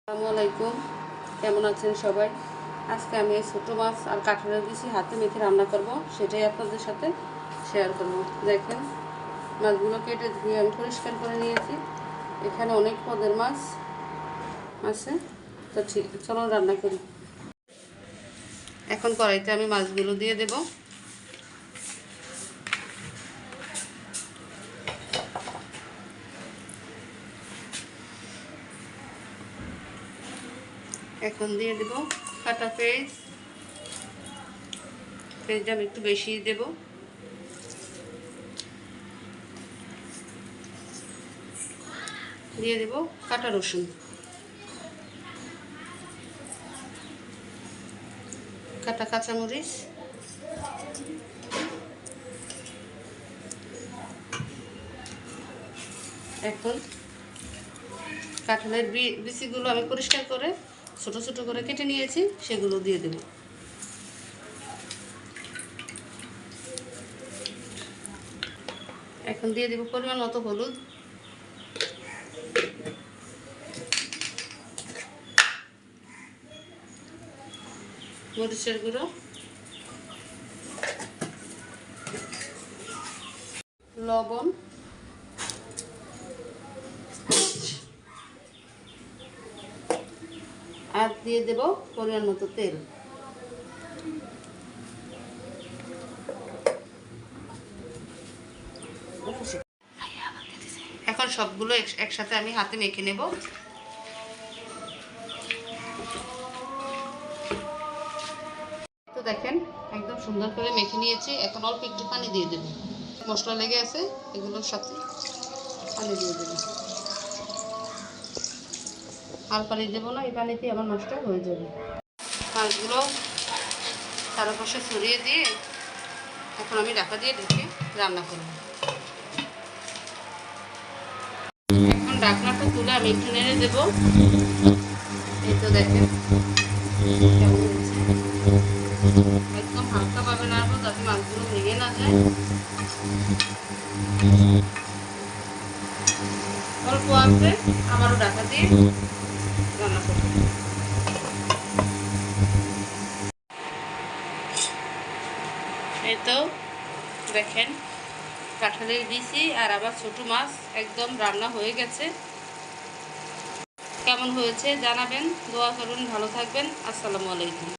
আসসালামু আলাইকুম, কেমন আছেন সবাই? আজকে আমি এই ছোটো মাছ আর কাঁঠালের বিচি হাতে মেখে রান্না করব, সেটাই আপনাদের সাথে শেয়ার করব। দেখেন, মাছগুলো কেটে ধুয়ে আমি পরিষ্কার করে নিয়েছি। এখানে অনেক পদের মাছ আছে, তো ঠিক চলুন রান্না করি। এখন কড়াইতে আমি মাছগুলো দিয়ে দেব। এখন দিয়ে দেব কাটা পেঁয়াজ আমি একটু বেশি দেব। দিয়ে দেব কাটা রসুন, কাটা কাঁচামরিচ, এখন কাঁঠালের বিচিগুলো আমি পরিষ্কার করে ছোট ছোট করে কেটে নিয়েছি, সেগুলো দিয়ে দেব। এখন দিয়ে দেব পরিমাণ মতো হলুদ, মরিচের গুঁড়ো, লবণ, আর দিয়ে দেব পরিমাণ মতো তেল। এখন সবগুলো একসাথে আমি হাতে মেখে নেব। তো দেখেন, একদম সুন্দর করে মেখে নিয়েছি। এখন অল্প একটু পানি দিয়ে দেব। মশলা লেগে আছে, এগুলোর সাথে পানি দিয়ে দেব। আর পানি দেবো না, এই পানিতে আমার নষ্ট হয়ে যাবে। মাছগুলো চারপাশে ছড়িয়ে দিয়ে এখন আমি ঢাকা দিয়ে ঢেকে রান্না করব। এখন ঢাকনাটা তুলে আমি একটু নেড়ে দেবো। এই তো দেখেন কেমন হয়েছে। একদম হালকাভাবে নাড়বো যাতে মাছগুলো ভেঙে না যায়। অল্প আছে, আবারও ঢাকা দিয়ে রান্না করবো। এই তো দেখেন, কাঁঠালের বিচি আর আবার ছোট মাছ একদম রান্না হয়ে গেছে। কেমন হয়েছে জানাবেন, দোয়া করুন, ভালো থাকবেন। আসসালামু আলাইকুম।